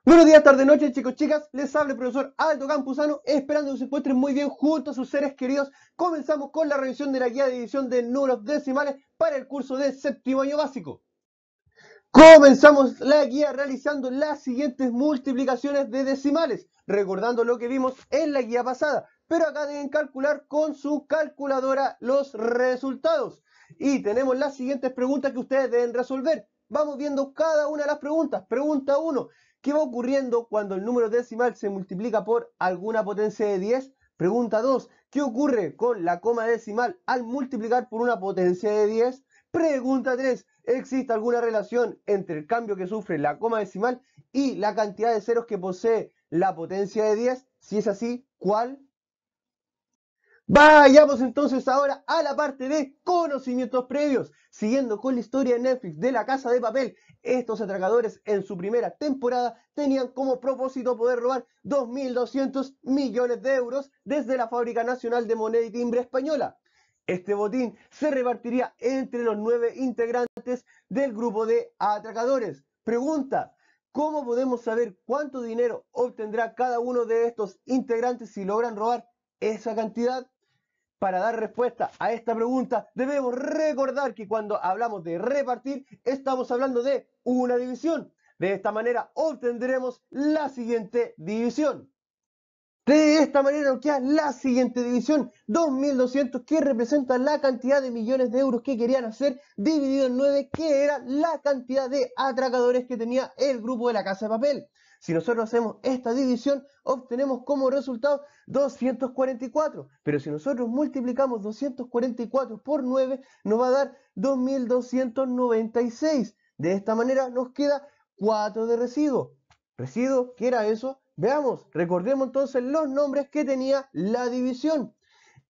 Buenos días, tarde, noche, chicos, chicas. Les habla el profesor Aldo Campuzano, esperando que se encuentren muy bien junto a sus seres queridos. Comenzamos con la revisión de la guía de división de números decimales para el curso de séptimo año básico. Comenzamos la guía realizando las siguientes multiplicaciones de decimales, recordando lo que vimos en la guía pasada, pero acá deben calcular con su calculadora los resultados. Y tenemos las siguientes preguntas que ustedes deben resolver. Vamos viendo cada una de las preguntas. Pregunta 1. ¿Qué va ocurriendo cuando el número decimal se multiplica por alguna potencia de 10? Pregunta 2. ¿Qué ocurre con la coma decimal al multiplicar por una potencia de 10? Pregunta 3. ¿Existe alguna relación entre el cambio que sufre la coma decimal y la cantidad de ceros que posee la potencia de 10? Si es así, ¿cuál? Vayamos entonces ahora a la parte de conocimientos previos. Siguiendo con la historia de Netflix de La Casa de Papel, estos atracadores en su primera temporada tenían como propósito poder robar 2.200 millones de euros desde la Fábrica Nacional de Moneda y Timbre Española. Este botín se repartiría entre los 9 integrantes del grupo de atracadores. Pregunta: ¿cómo podemos saber cuánto dinero obtendrá cada uno de estos integrantes si logran robar esa cantidad? Para dar respuesta a esta pregunta, debemos recordar que cuando hablamos de repartir, estamos hablando de una división. De esta manera obtendremos la siguiente división. De esta manera nos queda la siguiente división, 2.200, que representa la cantidad de millones de euros que querían hacer, dividido en 9, que era la cantidad de atracadores que tenía el grupo de La Casa de Papel. Si nosotros hacemos esta división, obtenemos como resultado 244. Pero si nosotros multiplicamos 244 por 9, nos va a dar 2.296. De esta manera nos queda 4 de residuo. ¿Residuo? ¿Qué era eso? Veamos, recordemos entonces los nombres que tenía la división.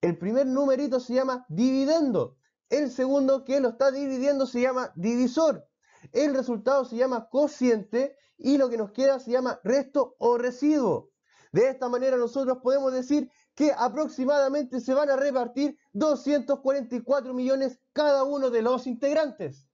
El primer numerito se llama dividendo. El segundo, que lo está dividiendo, se llama divisor. El resultado se llama cociente y lo que nos queda se llama resto o residuo. De esta manera nosotros podemos decir que aproximadamente se van a repartir 244 millones cada uno de los integrantes.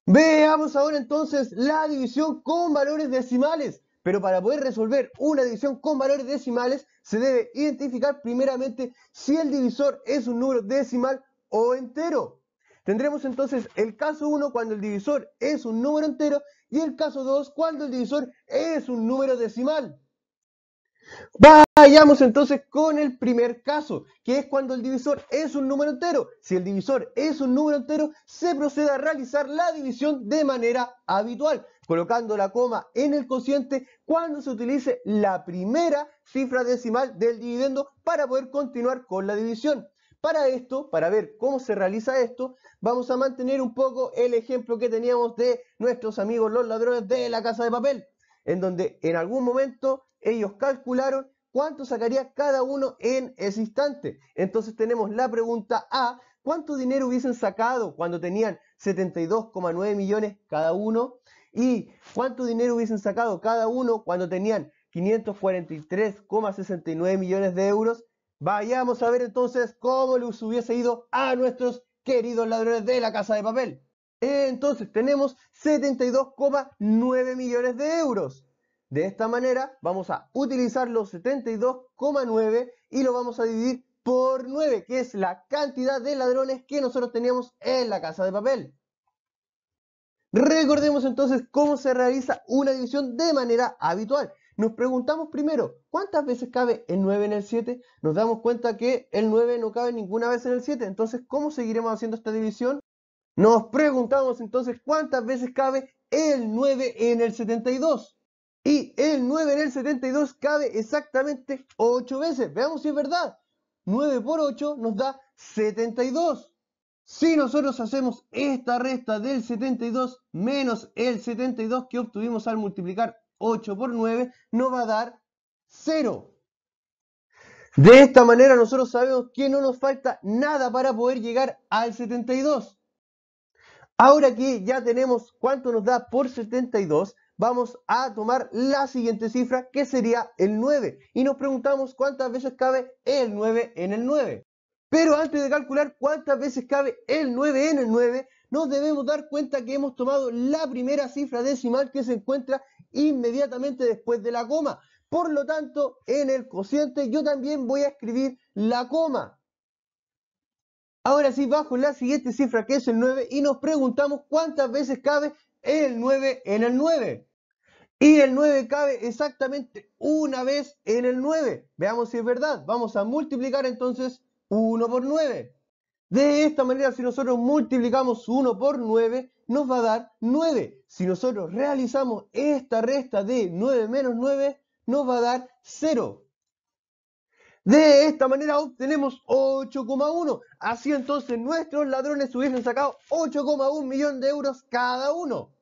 Veamos ahora entonces la división con valores decimales. Pero para poder resolver una división con valores decimales, se debe identificar primeramente si el divisor es un número decimal o entero. Tendremos entonces el caso 1 cuando el divisor es un número entero y el caso 2 cuando el divisor es un número decimal. Vayamos entonces con el primer caso, que es cuando el divisor es un número entero. Si el divisor es un número entero, se procede a realizar la división de manera habitual, colocando la coma en el cociente cuando se utilice la primera cifra decimal del dividendo para poder continuar con la división. Para esto, para ver cómo se realiza esto, vamos a mantener un poco el ejemplo que teníamos de nuestros amigos los ladrones de La Casa de Papel, en donde en algún momento ellos calcularon cuánto sacaría cada uno en ese instante. Entonces tenemos la pregunta A: ¿cuánto dinero hubiesen sacado cuando tenían 72,9 millones cada uno? ¿Y cuánto dinero hubiesen sacado cada uno cuando tenían 543,69 millones de euros? Vayamos a ver entonces cómo les hubiese ido a nuestros queridos ladrones de La Casa de Papel. Entonces tenemos 72,9 millones de euros. De esta manera vamos a utilizar los 72,9 y lo vamos a dividir por 9, que es la cantidad de ladrones que nosotros teníamos en La Casa de Papel. Recordemos entonces cómo se realiza una división de manera habitual. Nos preguntamos primero, ¿cuántas veces cabe el 9 en el 7? Nos damos cuenta que el 9 no cabe ninguna vez en el 7. Entonces, ¿cómo seguiremos haciendo esta división? Nos preguntamos entonces cuántas veces cabe el 9 en el 72. Y el 9 en el 72 cabe exactamente 8 veces. Veamos si es verdad. 9 por 8 nos da 72. Si nosotros hacemos esta resta del 72 menos el 72 que obtuvimos al multiplicar 8 por 9, nos va a dar 0. De esta manera nosotros sabemos que no nos falta nada para poder llegar al 72. Ahora que ya tenemos cuánto nos da por 72, vamos a tomar la siguiente cifra, que sería el 9. Y nos preguntamos cuántas veces cabe el 9 en el 9. Pero antes de calcular cuántas veces cabe el 9 en el 9, nos debemos dar cuenta que hemos tomado la primera cifra decimal que se encuentra inmediatamente después de la coma. Por lo tanto, en el cociente yo también voy a escribir la coma. Ahora sí, bajo la siguiente cifra que es el 9 y nos preguntamos cuántas veces cabe el 9 en el 9. Y el 9 cabe exactamente una vez en el 9. Veamos si es verdad. Vamos a multiplicar entonces 1 por 9. De esta manera, si nosotros multiplicamos 1 por 9, nos va a dar 9. Si nosotros realizamos esta resta de 9 menos 9, nos va a dar 0. De esta manera obtenemos 8,1. Así entonces nuestros ladrones hubiesen sacado 8,1 millón de euros cada uno.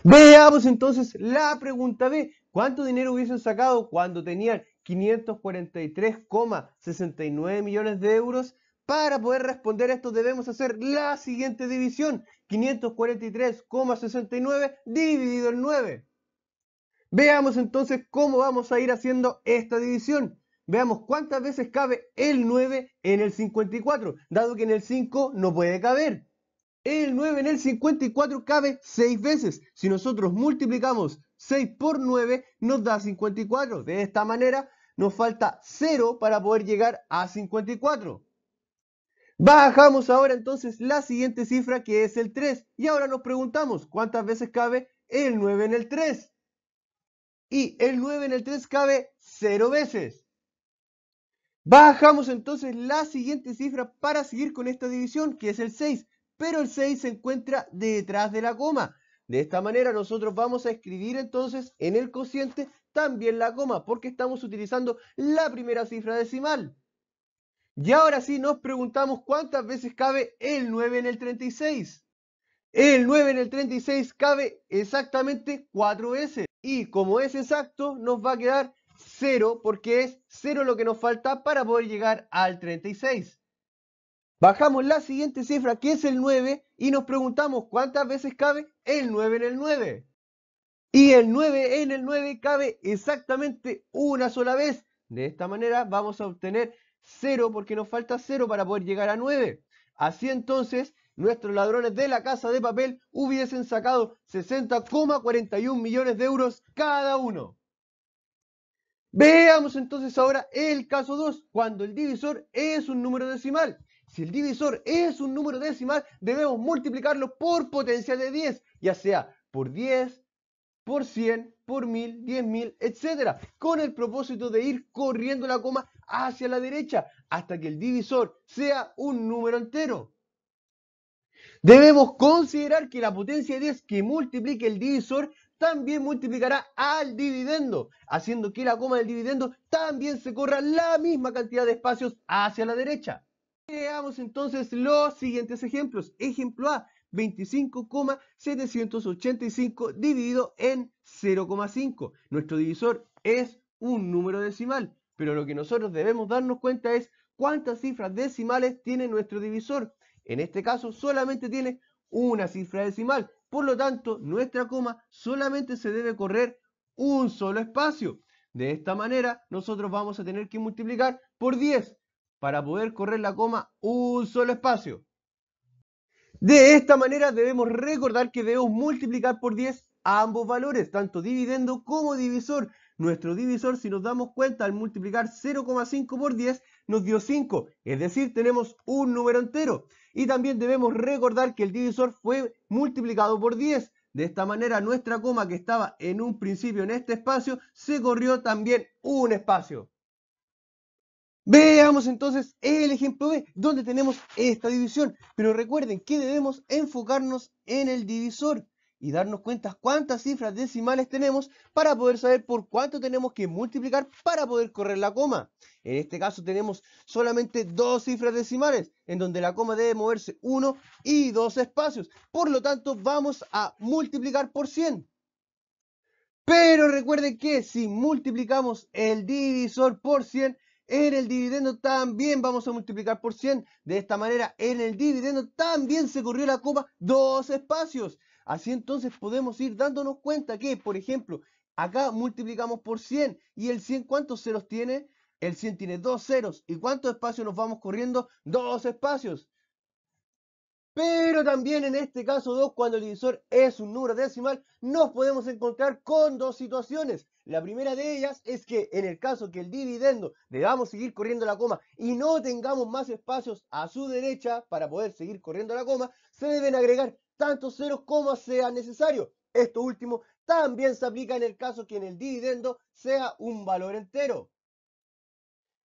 Veamos entonces la pregunta B. ¿Cuánto dinero hubiesen sacado cuando tenían 543,69 millones de euros? Para poder responder esto debemos hacer la siguiente división. 543,69 dividido en 9. Veamos entonces cómo vamos a ir haciendo esta división. Veamos cuántas veces cabe el 9 en el 54, dado que en el 5 no puede caber. El 9 en el 54 cabe 6 veces. Si nosotros multiplicamos 6 por 9, nos da 54. De esta manera, nos falta 0 para poder llegar a 54. Bajamos ahora entonces la siguiente cifra, que es el 3. Y ahora nos preguntamos, ¿cuántas veces cabe el 9 en el 3? Y el 9 en el 3 cabe 0 veces. Bajamos entonces la siguiente cifra para seguir con esta división, que es el 6. Pero el 6 se encuentra detrás de la coma. De esta manera nosotros vamos a escribir entonces en el cociente también la coma, porque estamos utilizando la primera cifra decimal. Y ahora sí nos preguntamos cuántas veces cabe el 9 en el 36. El 9 en el 36 cabe exactamente 4 veces. Y como es exacto, nos va a quedar 0, porque es 0 lo que nos falta para poder llegar al 36. Bajamos la siguiente cifra, que es el 9, y nos preguntamos cuántas veces cabe el 9 en el 9. Y el 9 en el 9 cabe exactamente una sola vez. De esta manera vamos a obtener 0 porque nos falta 0 para poder llegar a 9. Así entonces, nuestros ladrones de la Casa de Papel hubiesen sacado 60,41 millones de euros cada uno. Veamos entonces ahora el caso 2, cuando el divisor es un número decimal. Si el divisor es un número decimal, debemos multiplicarlo por potencia de 10, ya sea por 10, por 100, por 1000, 10.000, etc. Con el propósito de ir corriendo la coma hacia la derecha hasta que el divisor sea un número entero. Debemos considerar que la potencia de 10 que multiplique el divisor también multiplicará al dividendo, haciendo que la coma del dividendo también se corra la misma cantidad de espacios hacia la derecha. Veamos entonces los siguientes ejemplos. Ejemplo A, 25,785 dividido en 0,5. Nuestro divisor es un número decimal, pero lo que nosotros debemos darnos cuenta es cuántas cifras decimales tiene nuestro divisor. En este caso solamente tiene una cifra decimal, por lo tanto nuestra coma solamente se debe correr un solo espacio. De esta manera nosotros vamos a tener que multiplicar por 10 para poder correr la coma un solo espacio. De esta manera debemos recordar que debemos multiplicar por 10 ambos valores, tanto dividendo como divisor. Nuestro divisor, si nos damos cuenta, al multiplicar 0,5 por 10, nos dio 5, es decir, tenemos un número entero. Y también debemos recordar que el divisor fue multiplicado por 10. De esta manera, nuestra coma que estaba en un principio en este espacio, se corrió también un espacio. Veamos entonces el ejemplo B, donde tenemos esta división. Pero recuerden que debemos enfocarnos en el divisor y darnos cuenta cuántas cifras decimales tenemos para poder saber por cuánto tenemos que multiplicar para poder correr la coma. En este caso tenemos solamente dos cifras decimales, en donde la coma debe moverse 1 y 2 espacios. Por lo tanto, vamos a multiplicar por 100. Pero recuerden que si multiplicamos el divisor por 100, en el dividendo también vamos a multiplicar por 100. De esta manera, en el dividendo también se corrió la coma dos espacios. Así entonces podemos ir dándonos cuenta que, por ejemplo, acá multiplicamos por 100 y el 100, ¿cuántos ceros tiene? El 100 tiene dos ceros. ¿Y cuántos espacios nos vamos corriendo? Dos espacios. Pero también en este caso 2, cuando el divisor es un número decimal, nos podemos encontrar con dos situaciones. La primera de ellas es que en el caso que el dividendo debamos seguir corriendo la coma y no tengamos más espacios a su derecha para poder seguir corriendo la coma, se deben agregar tantos ceros como sea necesario. Esto último también se aplica en el caso que en el dividendo sea un valor entero.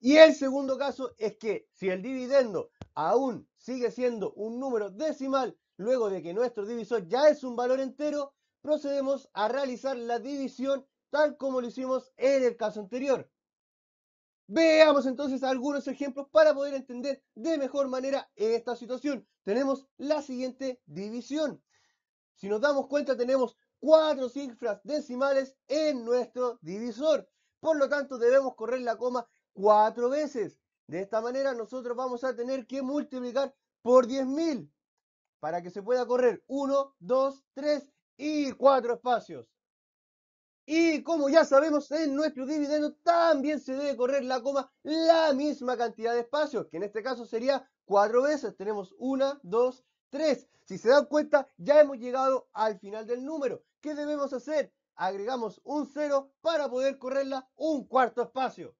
Y el segundo caso es que si el dividendo aún sigue siendo un número decimal, luego de que nuestro divisor ya es un valor entero, procedemos a realizar la división tal como lo hicimos en el caso anterior. Veamos entonces algunos ejemplos para poder entender de mejor manera esta situación. Tenemos la siguiente división. Si nos damos cuenta, tenemos 4 cifras decimales en nuestro divisor. Por lo tanto, debemos correr la coma 4 veces. De esta manera, nosotros vamos a tener que multiplicar por 10.000 para que se pueda correr 1, 2, 3 y 4 espacios. Y como ya sabemos, en nuestro dividendo también se debe correr la coma la misma cantidad de espacios, que en este caso sería 4 veces. Tenemos 1, 2, 3. Si se dan cuenta, ya hemos llegado al final del número. ¿Qué debemos hacer? Agregamos un 0 para poder correrla un cuarto espacio.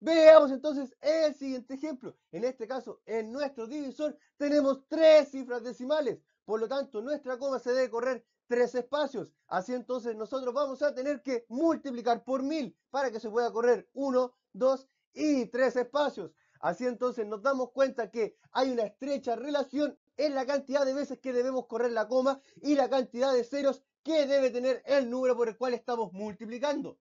Veamos entonces el siguiente ejemplo. En este caso, en nuestro divisor tenemos 3 cifras decimales. Por lo tanto, nuestra coma se debe correr 3 espacios. Así entonces nosotros vamos a tener que multiplicar por 1000 para que se pueda correr 1, 2 y 3 espacios. Así entonces nos damos cuenta que hay una estrecha relación en la cantidad de veces que debemos correr la coma y la cantidad de ceros que debe tener el número por el cual estamos multiplicando.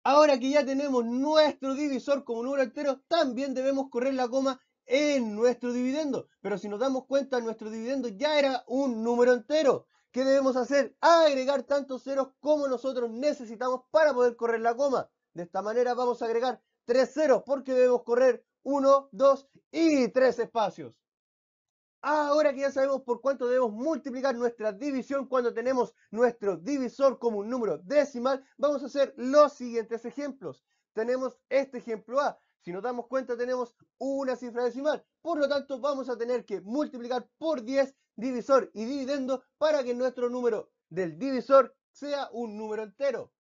Ahora que ya tenemos nuestro divisor como número entero, también debemos correr la coma en nuestro dividendo. Pero si nos damos cuenta, nuestro dividendo ya era un número entero. ¿Qué debemos hacer? Agregar tantos ceros como nosotros necesitamos para poder correr la coma. De esta manera vamos a agregar 3 ceros porque debemos correr 1, 2 y 3 espacios. Ahora que ya sabemos por cuánto debemos multiplicar nuestra división cuando tenemos nuestro divisor como un número decimal, vamos a hacer los siguientes ejemplos. Tenemos este ejemplo A. Si nos damos cuenta, tenemos una cifra decimal. Por lo tanto, vamos a tener que multiplicar por 10 divisor y dividendo para que nuestro número del divisor sea un número entero.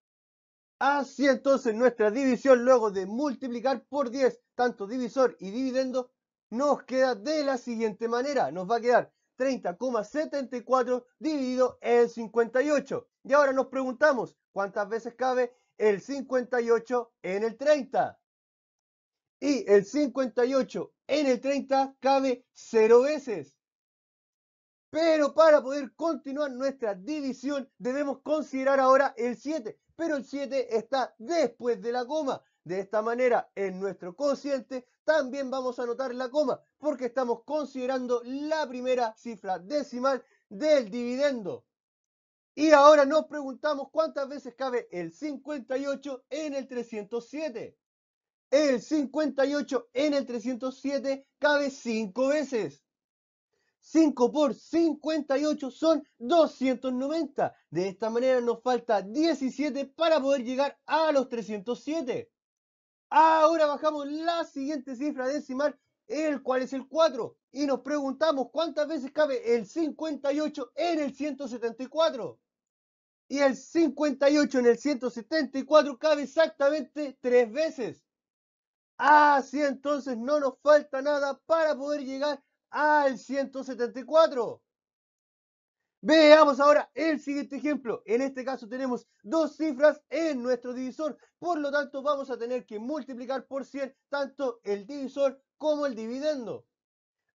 Así entonces nuestra división luego de multiplicar por 10 tanto divisor y dividendo nos queda de la siguiente manera. Nos va a quedar 30,74 dividido en 58. Y ahora nos preguntamos, ¿cuántas veces cabe el 58 en el 30? Y el 58 en el 30 cabe 0 veces. Pero para poder continuar nuestra división debemos considerar ahora el 7. Pero el 7 está después de la coma. De esta manera, en nuestro cociente también vamos a anotar la coma, porque estamos considerando la primera cifra decimal del dividendo. Y ahora nos preguntamos cuántas veces cabe el 58 en el 307. El 58 en el 307 cabe 5 veces. 5 por 58 son 290. De esta manera nos falta 17 para poder llegar a los 307. Ahora bajamos la siguiente cifra decimal, el cual es el 4. Y nos preguntamos cuántas veces cabe el 58 en el 174. Y el 58 en el 174 cabe exactamente 3 veces. Así entonces no nos falta nada para poder llegar al 174. Veamos ahora el siguiente ejemplo. En este caso tenemos dos cifras en nuestro divisor. Por lo tanto, vamos a tener que multiplicar por 100 tanto el divisor como el dividendo.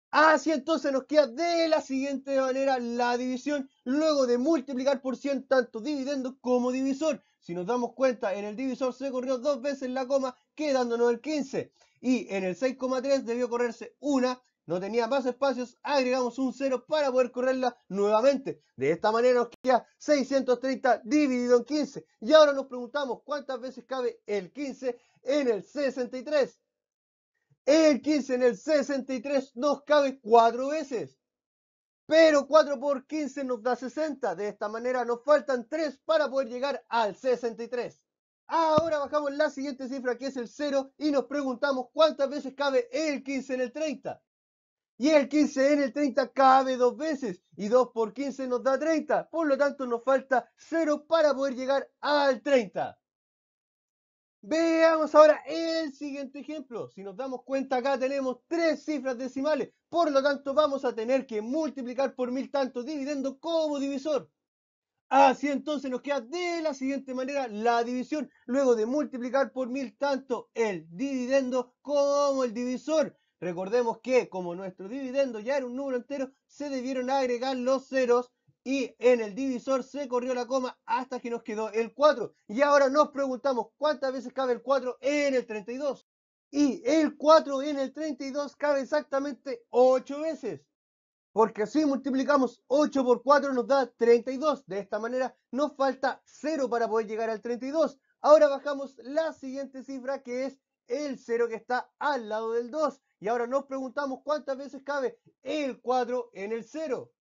Así entonces nos queda de la siguiente manera la división luego de multiplicar por 100 tanto dividendo como divisor. Si nos damos cuenta, en el divisor se corrió 2 veces la coma, quedándonos el 15. Y en el 6,3 debió correrse una, no tenía más espacios, agregamos un 0 para poder correrla nuevamente. De esta manera nos queda 630 dividido en 15. Y ahora nos preguntamos cuántas veces cabe el 15 en el 63. El 15 en el 63 nos cabe 4 veces. Pero 4 por 15 nos da 60. De esta manera nos faltan 3 para poder llegar al 63. Ahora bajamos la siguiente cifra que es el 0 y nos preguntamos cuántas veces cabe el 15 en el 30. Y el 15 en el 30 cabe 2 veces. Y 2 por 15 nos da 30. Por lo tanto, nos falta 0 para poder llegar al 30. Veamos ahora el siguiente ejemplo. Si nos damos cuenta, acá tenemos 3 cifras decimales. Por lo tanto, vamos a tener que multiplicar por 1000 tanto dividendo como divisor. Así entonces nos queda de la siguiente manera la división, luego de multiplicar por 1000 tanto el dividendo como el divisor. Recordemos que como nuestro dividendo ya era un número entero, se debieron agregar los ceros y en el divisor se corrió la coma hasta que nos quedó el 4. Y ahora nos preguntamos cuántas veces cabe el 4 en el 32. Y el 4 en el 32 cabe exactamente 8 veces. Porque así multiplicamos 8 por 4 nos da 32. De esta manera nos falta 0 para poder llegar al 32. Ahora bajamos la siguiente cifra que es el 0 que está al lado del 2. Y ahora nos preguntamos cuántas veces cabe el 4 en el 0.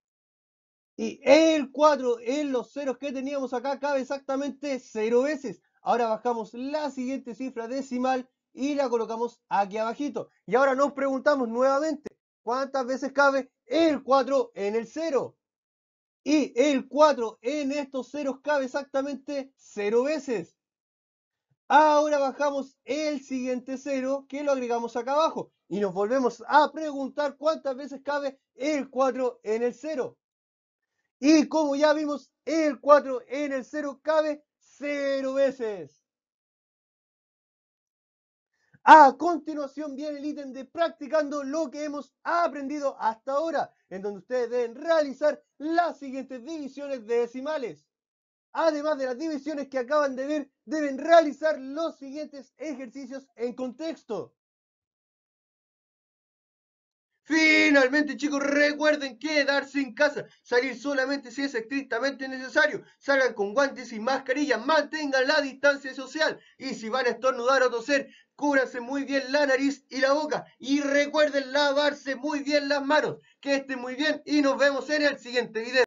Y el 4 en los ceros que teníamos acá cabe exactamente 0 veces. Ahora bajamos la siguiente cifra decimal y la colocamos aquí abajito. Y ahora nos preguntamos nuevamente, ¿cuántas veces cabe el 4 en el 0? Y el 4 en estos ceros cabe exactamente 0 veces. Ahora bajamos el siguiente 0 que lo agregamos acá abajo. Y nos volvemos a preguntar cuántas veces cabe el 4 en el 0. Y como ya vimos, el 4 en el 0 cabe 0 veces. A continuación viene el ítem de practicando lo que hemos aprendido hasta ahora, en donde ustedes deben realizar las siguientes divisiones decimales. Además de las divisiones que acaban de ver, deben realizar los siguientes ejercicios en contexto. Finalmente, chicos, recuerden quedarse en casa, salir solamente si es estrictamente necesario, salgan con guantes y mascarillas, mantengan la distancia social y si van a estornudar o toser, cúbranse muy bien la nariz y la boca y recuerden lavarse muy bien las manos. Que estén muy bien y nos vemos en el siguiente video.